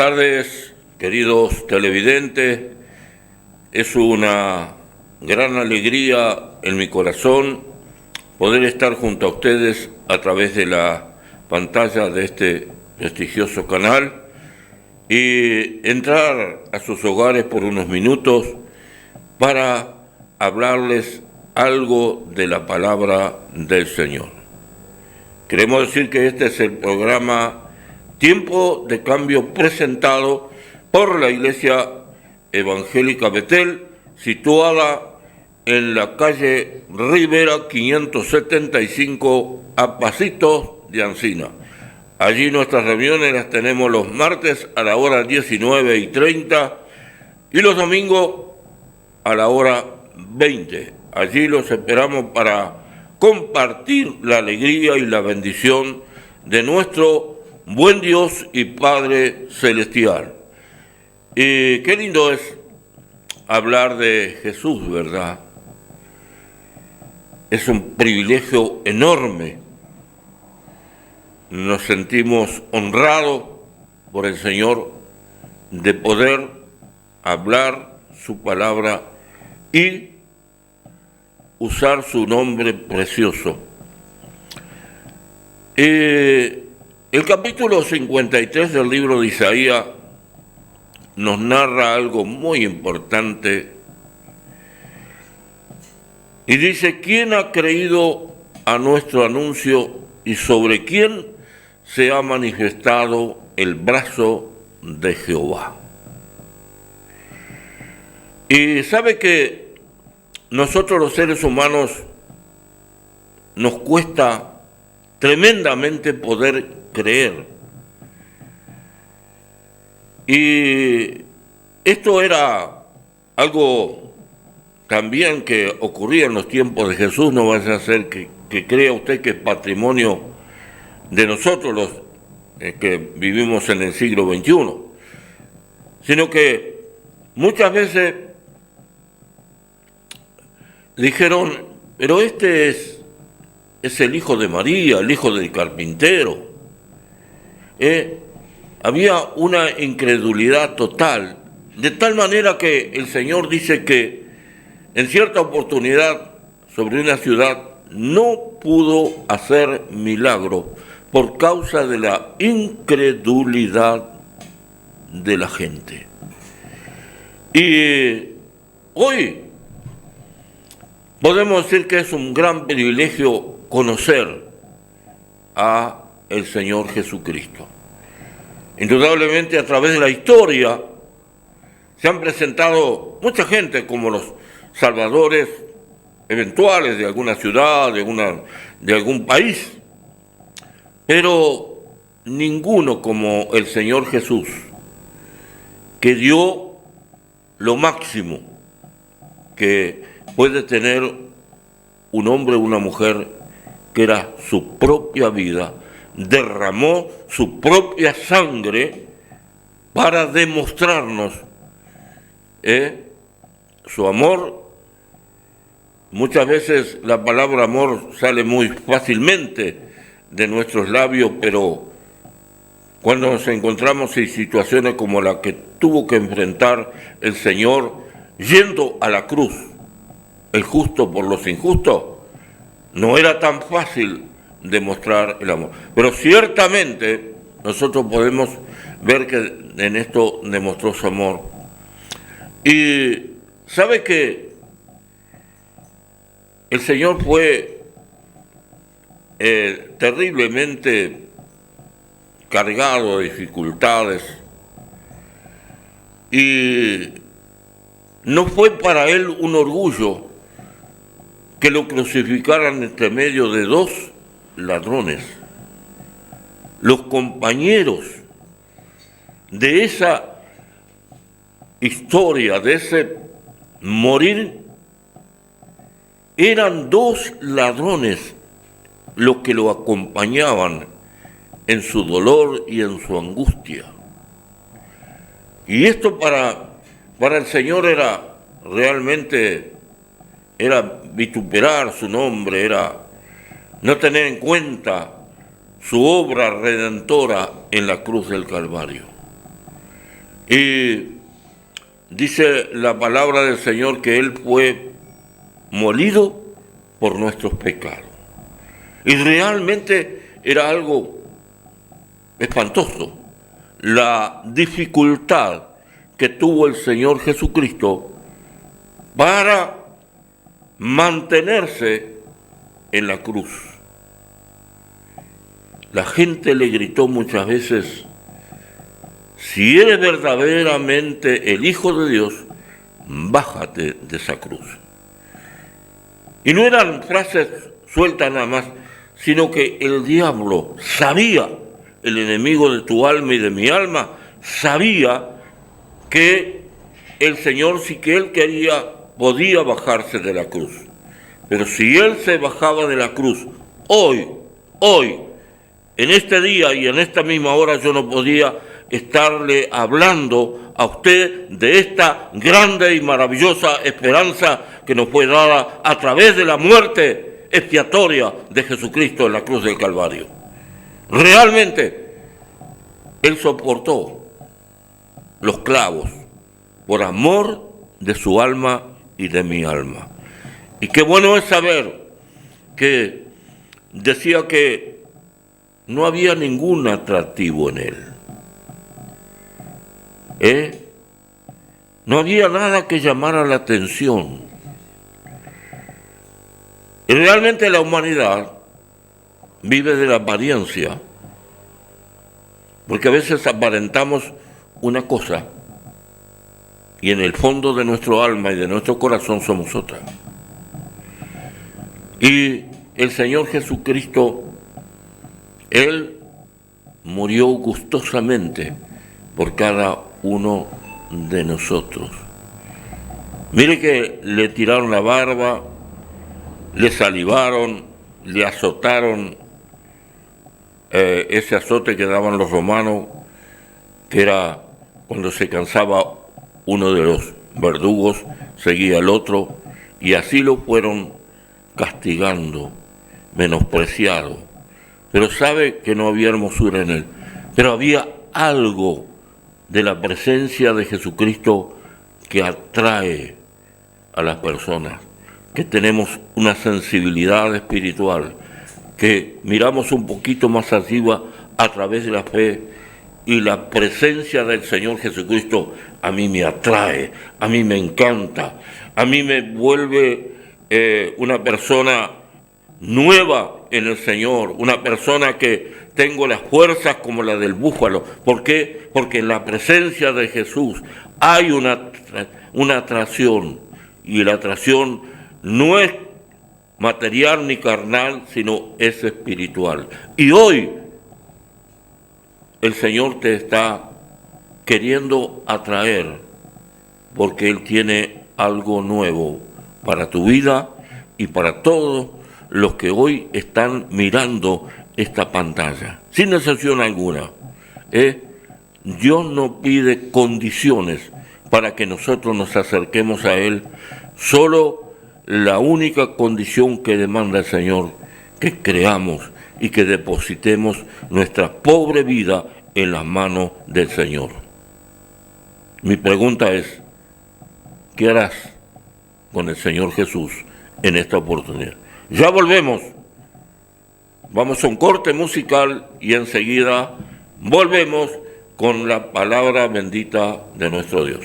tardes, queridos televidentes. Es una gran alegría en mi corazón poder estar junto a ustedes a través de la pantalla de este prestigioso canal y entrar a sus hogares por unos minutos para hablarles algo de la palabra del Señor. Queremos decir que este es el programa Tiempo de Cambio presentado por la Iglesia Evangélica Betel, situada en la calle Rivera 575 a pasitos de Ancina. Allí nuestras reuniones las tenemos los martes a la hora 19:30 y los domingos a la hora 20. Allí los esperamos para compartir la alegría y la bendición de nuestro buen Dios y Padre Celestial. Y qué lindo es hablar de Jesús, ¿verdad? Es un privilegio enorme. Nos sentimos honrados por el Señor de poder hablar su palabra y usar su nombre precioso. El capítulo 53 del libro de Isaías nos narra algo muy importante y dice: ¿quién ha creído a nuestro anuncio y sobre quién se ha manifestado el brazo de Jehová? Y sabe que nosotros los seres humanos nos cuesta tremendamente poder creer. Y esto era algo también que ocurría en los tiempos de Jesús. No vaya a ser que crea usted que es patrimonio de nosotros los que vivimos en el siglo XXI, sino que muchas veces dijeron, pero este es el hijo de María, el hijo del carpintero. Había una incredulidad total, de tal manera que el Señor dice que en cierta oportunidad sobre una ciudad no pudo hacer milagro por causa de la incredulidad de la gente. Y hoy podemos decir que es un gran privilegio conocer a el Señor Jesucristo. Indudablemente a través de la historia se han presentado mucha gente como los salvadores eventuales de alguna ciudad, de algún país, pero ninguno como el Señor Jesús, que dio lo máximo que puede tener un hombre o una mujer, que era su propia vida. Derramó su propia sangre para demostrarnos su amor. Muchas veces la palabra amor sale muy fácilmente de nuestros labios, pero cuando nos encontramos en situaciones como la que tuvo que enfrentar el Señor yendo a la cruz, el justo por los injustos, no era tan fácil demostrar el amor. Pero ciertamente nosotros podemos ver que en esto demostró su amor. Y sabe que el Señor fue terriblemente cargado de dificultades y no fue para él un orgullo que lo crucificaran entre medio de dos ladrones. Los compañeros de esa historia, de ese morir, eran dos ladrones los que lo acompañaban en su dolor y en su angustia. Y esto para el Señor era realmente, era vituperar su nombre, era no tener en cuenta su obra redentora en la cruz del Calvario. Y dice la palabra del Señor que Él fue molido por nuestros pecados. Y realmente era algo espantoso la dificultad que tuvo el Señor Jesucristo para mantenerse en la cruz. La gente le gritó muchas veces: si eres verdaderamente el Hijo de Dios, bájate de esa cruz. Y no eran frases sueltas nada más, sino que el diablo sabía, el enemigo de tu alma y de mi alma, sabía que el Señor, si que Él quería, podía bajarse de la cruz. Pero si Él se bajaba de la cruz, hoy, en este día y en esta misma hora, yo no podía estarle hablando a usted de esta grande y maravillosa esperanza que nos fue dada a través de la muerte expiatoria de Jesucristo en la cruz del Calvario. Realmente, Él soportó los clavos por amor de su alma y de mi alma. Y qué bueno es saber que decía que no había ningún atractivo en Él. No había nada que llamara la atención. Y realmente la humanidad vive de la apariencia, porque a veces aparentamos una cosa y en el fondo de nuestro alma y de nuestro corazón somos otra. Y el Señor Jesucristo, Él murió gustosamente por cada uno de nosotros. Mire que le tiraron la barba, le salivaron, le azotaron, ese azote que daban los romanos, que era cuando se cansaba uno de los verdugos, seguía el otro, y así lo fueron castigando, menospreciado. Pero sabe que no había hermosura en Él, pero había algo de la presencia de Jesucristo que atrae a las personas, que tenemos una sensibilidad espiritual, que miramos un poquito más arriba a través de la fe, y la presencia del Señor Jesucristo a mí me atrae, a mí me encanta, a mí me vuelve una persona nueva en el Señor, una persona que tengo las fuerzas como la del búfalo. ¿Por qué? Porque en la presencia de Jesús hay una atracción, y la atracción no es material ni carnal, sino es espiritual. Y hoy el Señor te está queriendo atraer, porque Él tiene algo nuevo para tu vida y para todos los que hoy están mirando esta pantalla, sin excepción alguna. Dios no pide condiciones para que nosotros nos acerquemos a Él, solo la única condición que demanda el Señor, que creamos y que depositemos nuestra pobre vida en las manos del Señor. Mi pregunta es: ¿qué harás con el Señor Jesús en esta oportunidad? Ya volvemos. Vamos a un corte musical y enseguida volvemos con la palabra bendita de nuestro Dios.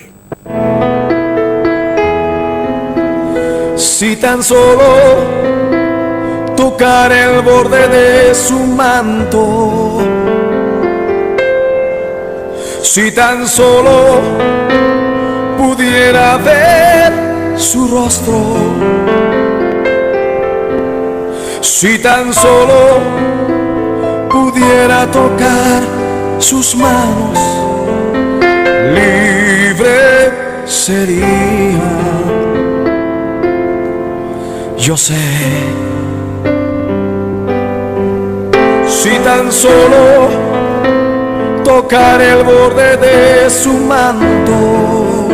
Si tan solo tocar el borde de su manto, si tan solo pudiera ver su rostro, si tan solo pudiera tocar sus manos, libre sería. Yo sé, si tan solo tocar el borde de su manto,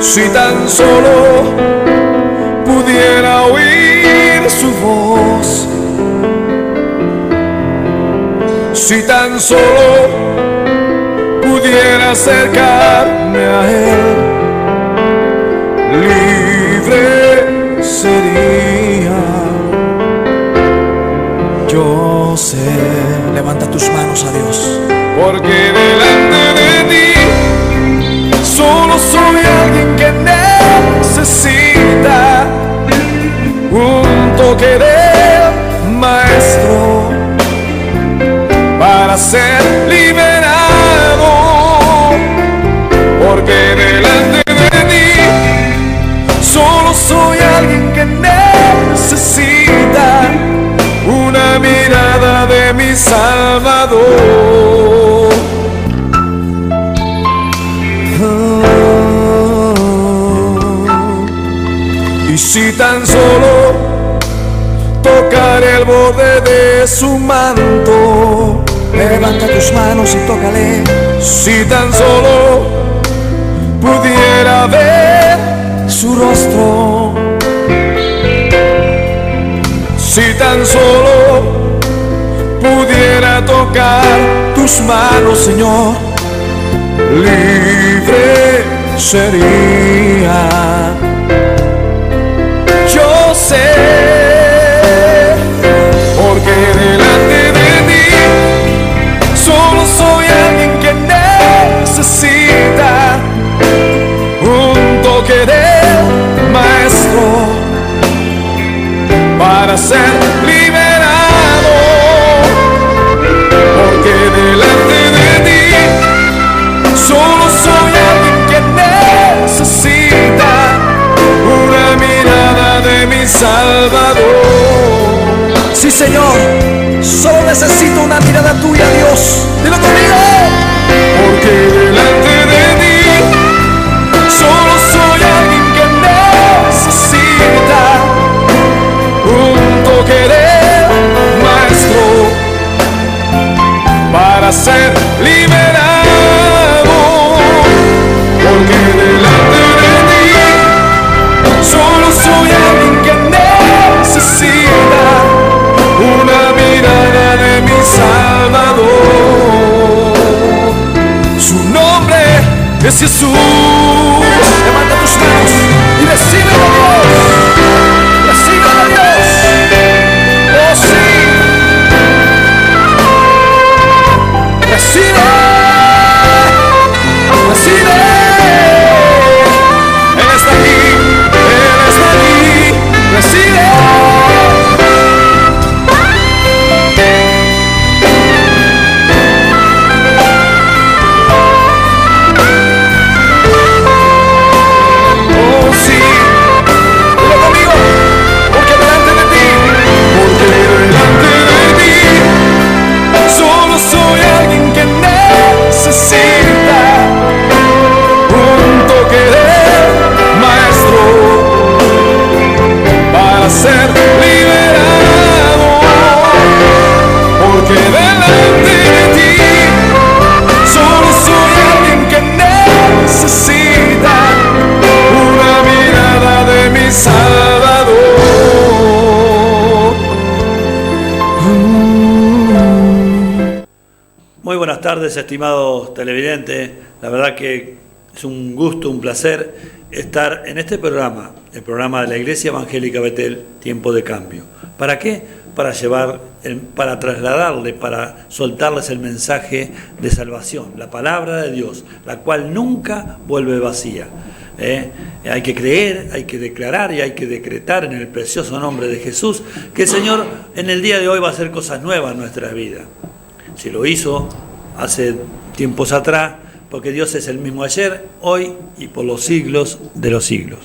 si tan solo pudiera oír su voz, si tan solo pudiera acercarme a Él, libre sería. Yo sé, levanta tus manos a Dios, porque delante de ti solo soy alguien que necesita un toque del Maestro para ser liberado, porque delante de ti solo soy alguien que necesita una mirada de mi Salvador. Y si tan solo tocar el borde de su manto, levanta tus manos y tócale. Si tan solo pudiera ver su rostro, si tan solo pudiera tocar tus manos, Señor, libre sería. Yo sé, porque delante de ti solo soy alguien que necesita un toque del Maestro para ser liberado, porque delante de ti solo soy alguien que necesita una mirada de mi Salvador. Sí, Señor, solo necesito una mirada tuya, Dios. Dilo conmigo. Porque delante de ti solo soy alguien que necesita un toque del Maestro para ser liberado, porque delante de ti solo soy alguien que necesita una mirada de mi Salvador. Su nombre es Jesús. Levanta tus manos y recíbelo, Dios. Recíbelo, Dios. Oh, sí. Recibe. Recibe. Él está aquí. Él está aquí. Recibe. Soy alguien que necesita un toque del Maestro para ser liberado, porque delante de ti solo soy alguien que necesita una mirada de mi Salvador. Muy buenas tardes, estimados televidentes. La verdad que es un gusto, un placer estar en este programa, el programa de la Iglesia Evangélica Betel, Tiempo de Cambio. ¿Para qué? Para para trasladarle, para soltarles el mensaje de salvación, la palabra de Dios, la cual nunca vuelve vacía. Hay que creer, hay que declarar y hay que decretar en el precioso nombre de Jesús que el Señor en el día de hoy va a hacer cosas nuevas en nuestras vidas. Si lo hizo hace tiempos atrás, porque Dios es el mismo ayer, hoy y por los siglos de los siglos.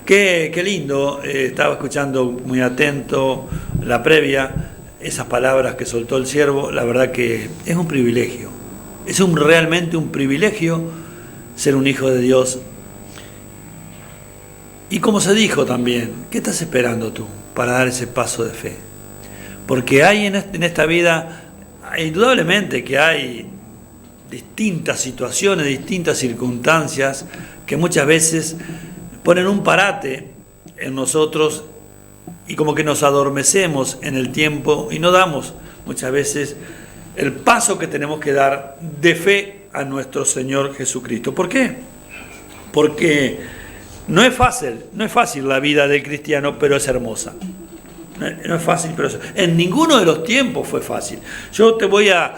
Qué lindo, estaba escuchando muy atento la previa, esas palabras que soltó el siervo. La verdad que es un privilegio, es realmente un privilegio ser un hijo de Dios. Y como se dijo también, ¿qué estás esperando tú para dar ese paso de fe? Porque hay en esta vida, indudablemente que hay distintas situaciones, distintas circunstancias que muchas veces ponen un parate en nosotros y como que nos adormecemos en el tiempo y no damos muchas veces el paso que tenemos que dar de fe a nuestro Señor Jesucristo. ¿Por qué? Porque no es fácil la vida del cristiano, pero es hermosa. No es fácil, pero en ninguno de los tiempos fue fácil. Yo te voy a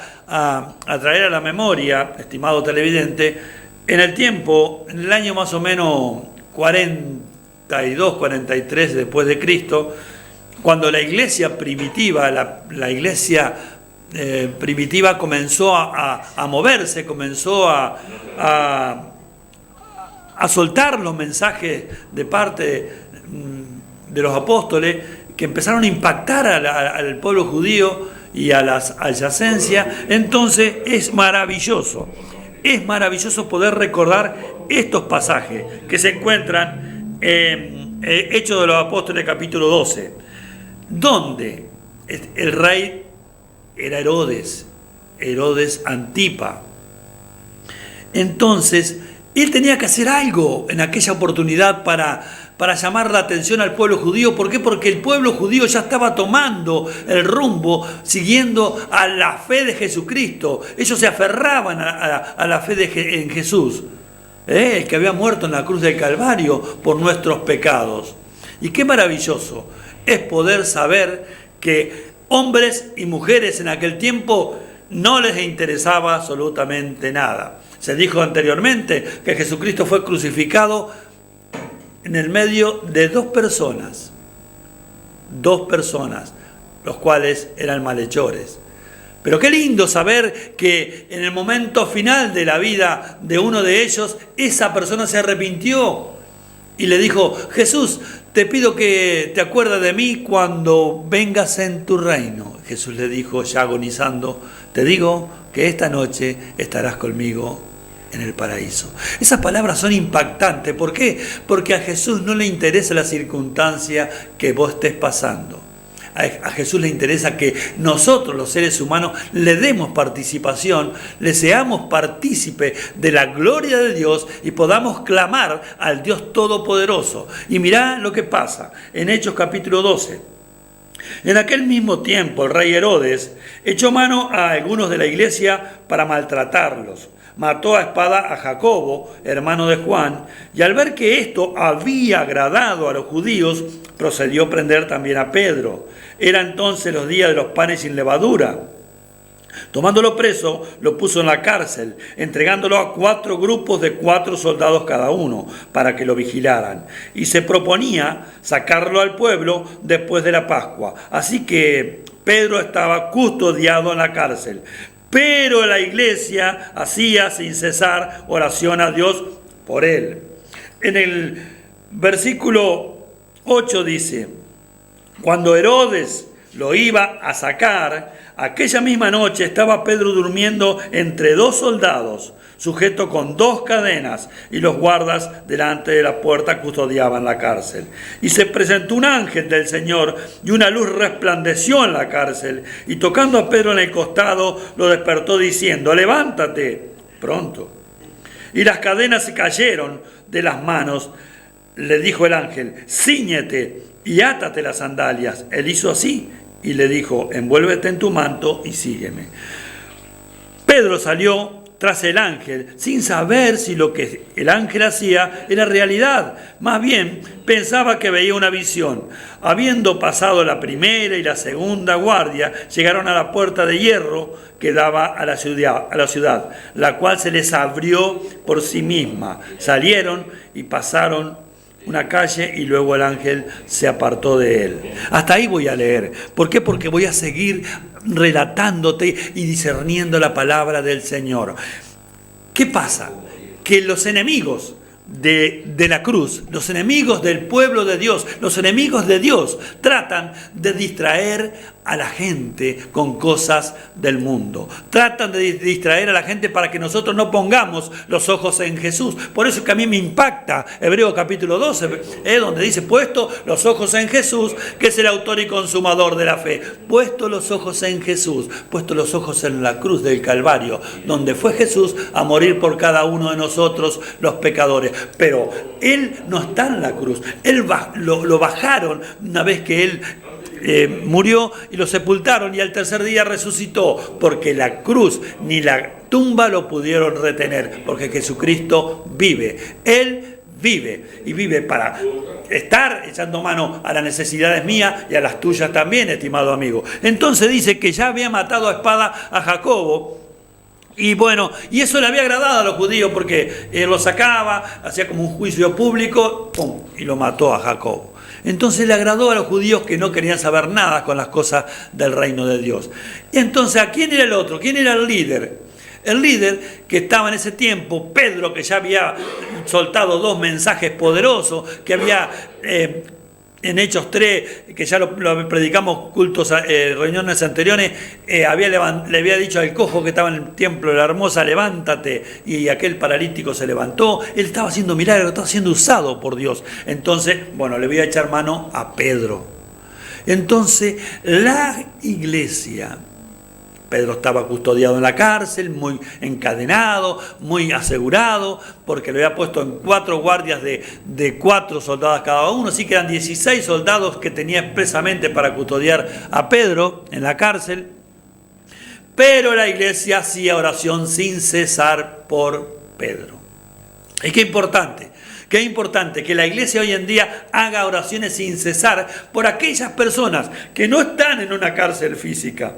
traer a la memoria, estimado televidente, en el año más o menos 42, 43 después de Cristo, cuando la iglesia primitiva, la iglesia primitiva comenzó a moverse, comenzó a soltar los mensajes de parte de los apóstoles, que empezaron a impactar al pueblo judío y a las adyacencias. Entonces es maravilloso poder recordar estos pasajes que se encuentran en Hechos de los Apóstoles capítulo 12, donde el rey era Herodes Antipa. Entonces él tenía que hacer algo en aquella oportunidad para llamar la atención al pueblo judío. ¿Por qué? Porque el pueblo judío ya estaba tomando el rumbo, siguiendo a la fe de Jesucristo. Ellos se aferraban a la fe en Jesús, el que había muerto en la cruz del Calvario por nuestros pecados. Y qué maravilloso es poder saber que hombres y mujeres en aquel tiempo no les interesaba absolutamente nada. Se dijo anteriormente que Jesucristo fue crucificado en el medio de dos personas, los cuales eran malhechores. Pero qué lindo saber que en el momento final de la vida de uno de ellos, esa persona se arrepintió y le dijo: Jesús, te pido que te acuerdes de mí cuando vengas en tu reino. Jesús le dijo, ya agonizando: te digo que esta noche estarás conmigo en el paraíso. Esas palabras son impactantes. ¿Por qué? Porque a Jesús no le interesa la circunstancia que vos estés pasando. A Jesús le interesa que nosotros, los seres humanos, le demos participación, le seamos partícipe de la gloria de Dios y podamos clamar al Dios Todopoderoso. Y mirá lo que pasa en Hechos capítulo 12. En aquel mismo tiempo el rey Herodes echó mano a algunos de la iglesia para maltratarlos. Mató a espada a Jacobo, hermano de Juan, y al ver que esto había agradado a los judíos, procedió a prender también a Pedro. Era entonces los días de los panes sin levadura. Tomándolo preso, lo puso en la cárcel, entregándolo a 4 grupos de 4 soldados cada uno, para que lo vigilaran. Y se proponía sacarlo al pueblo después de la Pascua. Así que Pedro estaba custodiado en la cárcel. Pero la iglesia hacía sin cesar oración a Dios por él. En el versículo 8 dice: cuando Herodes lo iba a sacar, aquella misma noche estaba Pedro durmiendo entre 2 soldados, sujeto con 2 cadenas, y los guardas delante de la puerta custodiaban la cárcel. Y se presentó un ángel del Señor, y una luz resplandeció en la cárcel, y tocando a Pedro en el costado, lo despertó diciendo: levántate pronto. Y las cadenas se cayeron de las manos. Le dijo el ángel: cíñete y átate las sandalias. Él hizo así, y le dijo: envuélvete en tu manto y sígueme. Pedro salió tras el ángel, sin saber si lo que el ángel hacía era realidad. Más bien, pensaba que veía una visión. Habiendo pasado la primera y la segunda guardia, llegaron a la puerta de hierro que daba a la ciudad, la cual se les abrió por sí misma. Salieron y pasaron una calle, y luego el ángel se apartó de él. Hasta ahí voy a leer. ¿Por qué? Porque voy a seguir relatándote y discerniendo la palabra del Señor. ¿Qué pasa? Que los enemigos de la cruz, los enemigos del pueblo de Dios, los enemigos de Dios, tratan de distraer a la gente con cosas del mundo. Tratan de distraer a la gente para que nosotros no pongamos los ojos en Jesús. Por eso que a mí me impacta Hebreos capítulo 12, donde dice: puesto los ojos en Jesús, que es el autor y consumador de la fe. Puesto los ojos en Jesús, puesto los ojos en la cruz del Calvario, donde fue Jesús a morir por cada uno de nosotros los pecadores. Pero Él no está en la cruz. Lo bajaron una vez que Él murió, y lo sepultaron, y al tercer día resucitó, porque la cruz ni la tumba lo pudieron retener, porque Jesucristo vive. Él vive, y vive para estar echando mano a las necesidades mías y a las tuyas también, estimado amigo. Entonces dice que ya había matado a espada a Jacobo. Y bueno, y eso le había agradado a los judíos, porque lo sacaba, hacía como un juicio público, ¡pum!, y lo mató a Jacobo. Entonces le agradó a los judíos, que no querían saber nada con las cosas del reino de Dios. Y entonces, ¿a quién era el otro? ¿Quién era el líder? El líder que estaba en ese tiempo, Pedro, que ya había soltado 2 mensajes poderosos, que había en Hechos 3, que ya lo predicamos cultos, reuniones anteriores, le había dicho al cojo que estaba en el templo de la Hermosa, levántate, y aquel paralítico se levantó. Él estaba haciendo milagros, estaba siendo usado por Dios. Entonces, bueno, le voy a echar mano a Pedro. Entonces, la iglesia, Pedro estaba custodiado en la cárcel, muy encadenado, muy asegurado, porque le había puesto en 4 guardias de 4 soldados cada uno, así que eran 16 soldados que tenía expresamente para custodiar a Pedro en la cárcel. Pero la iglesia hacía oración sin cesar por Pedro. Y qué importante que la iglesia hoy en día haga oraciones sin cesar por aquellas personas que no están en una cárcel física,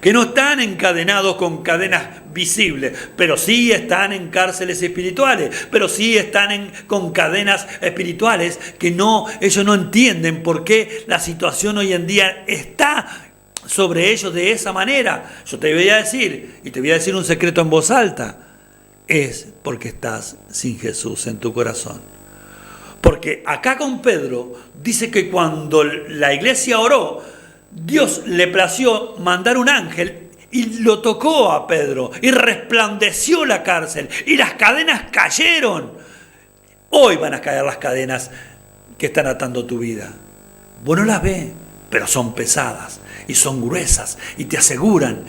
que no están encadenados con cadenas visibles, pero sí están en cárceles espirituales, pero sí están con cadenas espirituales que ellos no entienden por qué la situación hoy en día está sobre ellos de esa manera. Yo te voy a decir, y te voy a decir un secreto en voz alta, es porque estás sin Jesús en tu corazón. Porque acá con Pedro dice que cuando la iglesia oró, Dios le plació mandar un ángel y lo tocó a Pedro y resplandeció la cárcel y las cadenas cayeron. Hoy van a caer las cadenas que están atando tu vida. Vos no las ves, pero son pesadas y son gruesas y te aseguran,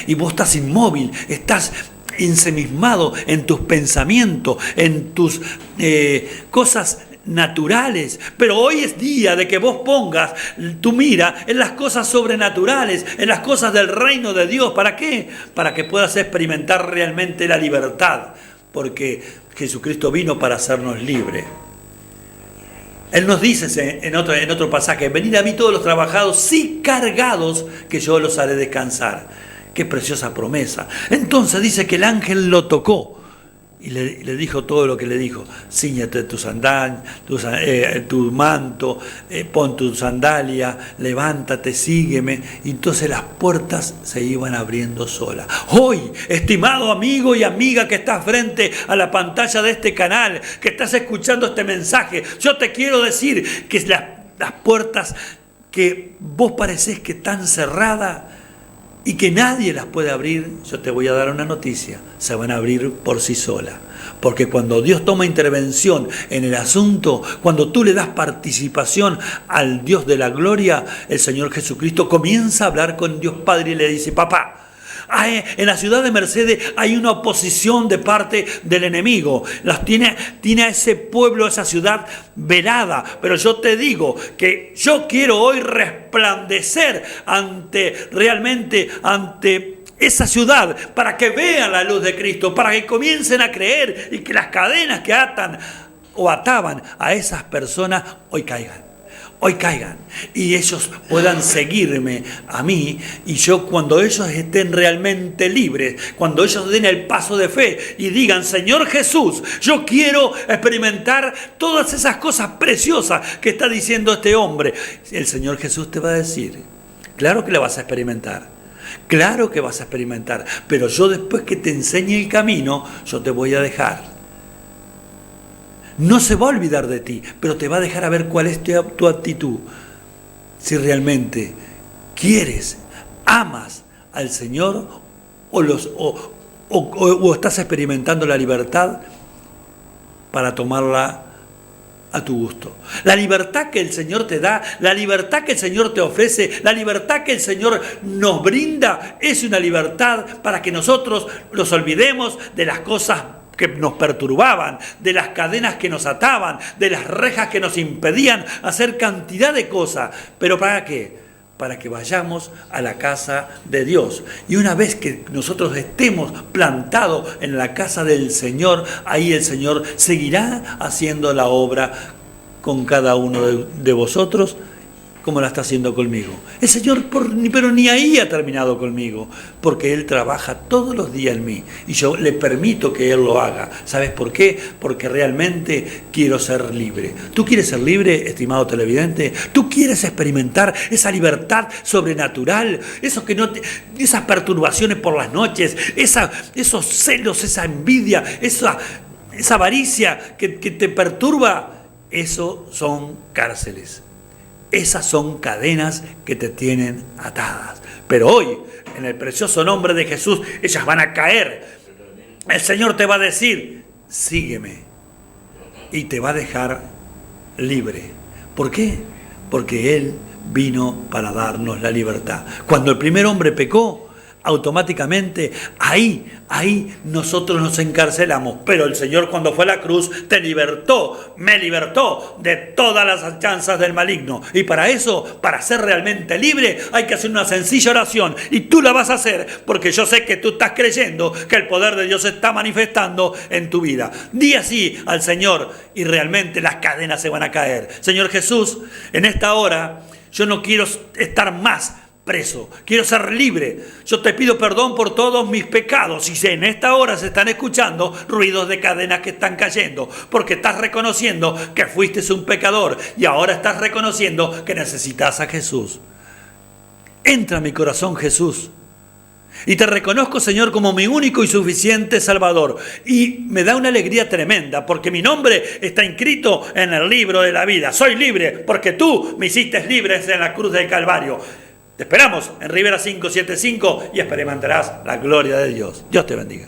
y vos estás inmóvil, estás ensimismado en tus pensamientos, en tus cosas naturales, pero hoy es día de que vos pongas tu mira en las cosas sobrenaturales, en las cosas del reino de Dios. ¿Para qué? Para que puedas experimentar realmente la libertad, porque Jesucristo vino para hacernos libres. Él nos dice en otro pasaje: venid a mí todos los trabajados y cargados, que yo los haré descansar. Qué preciosa promesa. Entonces dice que el ángel lo tocó y le dijo todo lo que le dijo: cíñete tu sandalia, tu manto, pon tu sandalia, levántate, sígueme. Y entonces las puertas se iban abriendo solas. Hoy, estimado amigo y amiga que estás frente a la pantalla de este canal, que estás escuchando este mensaje, yo te quiero decir que las puertas que vos parecés que están cerradas y que nadie las puede abrir, yo te voy a dar una noticia: se van a abrir por sí solas. Porque cuando Dios toma intervención en el asunto, cuando tú le das participación al Dios de la gloria, el Señor Jesucristo comienza a hablar con Dios Padre y le dice: papá, en la ciudad de Mercedes hay una oposición de parte del enemigo. Tiene a ese pueblo, a esa ciudad velada. Pero yo te digo que yo quiero hoy resplandecer ante esa ciudad, para que vean la luz de Cristo, para que comiencen a creer y que las cadenas que atan o ataban a esas personas hoy caigan y ellos puedan seguirme a mí, y yo, cuando ellos estén realmente libres, cuando ellos den el paso de fe y digan: Señor Jesús, yo quiero experimentar todas esas cosas preciosas que está diciendo este hombre, el Señor Jesús te va a decir: claro que la vas a experimentar, claro que vas a experimentar, pero yo, después que te enseñe el camino, yo te voy a dejar. No se va a olvidar de ti, pero te va a dejar a ver cuál es tu actitud. Si realmente quieres, amas al Señor, o estás experimentando la libertad para tomarla a tu gusto. La libertad que el Señor te da, la libertad que el Señor te ofrece, la libertad que el Señor nos brinda, es una libertad para que nosotros nos olvidemos de las cosas que nos perturbaban, de las cadenas que nos ataban, de las rejas que nos impedían hacer cantidad de cosas. ¿Pero para qué? para que vayamos a la casa de Dios. Y una vez que nosotros estemos plantados en la casa del Señor, ahí el Señor seguirá haciendo la obra con cada uno de vosotros, como la está haciendo conmigo. El Señor, pero ni ahí ha terminado conmigo, porque Él trabaja todos los días en mí, y yo le permito que Él lo haga. ¿Sabes por qué? Porque realmente quiero ser libre. ¿Tú quieres ser libre, estimado televidente? ¿Tú quieres experimentar esa libertad sobrenatural? Eso que esas perturbaciones por las noches, esos celos, esa envidia, esa avaricia que te perturba, eso son cárceles. Esas son cadenas que te tienen atadas. Pero hoy, en el precioso nombre de Jesús, ellas van a caer. El Señor te va a decir, sígueme. Y te va a dejar libre. ¿Por qué? Porque Él vino para darnos la libertad. Cuando el primer hombre pecó, automáticamente ahí nosotros nos encarcelamos, pero el Señor, cuando fue a la cruz, me libertó de todas las acechanzas del maligno. Y para eso, para ser realmente libre, hay que hacer una sencilla oración, y tú la vas a hacer, porque yo sé que tú estás creyendo que el poder de Dios se está manifestando en tu vida. Di así al Señor y realmente las cadenas se van a caer. Señor Jesús, en esta hora yo no quiero estar más preso, quiero ser libre. Yo te pido perdón por todos mis pecados. Y si en esta hora se están escuchando ruidos de cadenas que están cayendo, porque estás reconociendo que fuiste un pecador y ahora estás reconociendo que necesitas a Jesús. Entra a mi corazón, Jesús, y te reconozco, Señor, como mi único y suficiente Salvador. Y me da una alegría tremenda, porque mi nombre está inscrito en el libro de la vida. Soy libre porque tú me hiciste libre en la cruz del Calvario. Te esperamos en Rivera 575 y experimentarás la gloria de Dios. Dios te bendiga.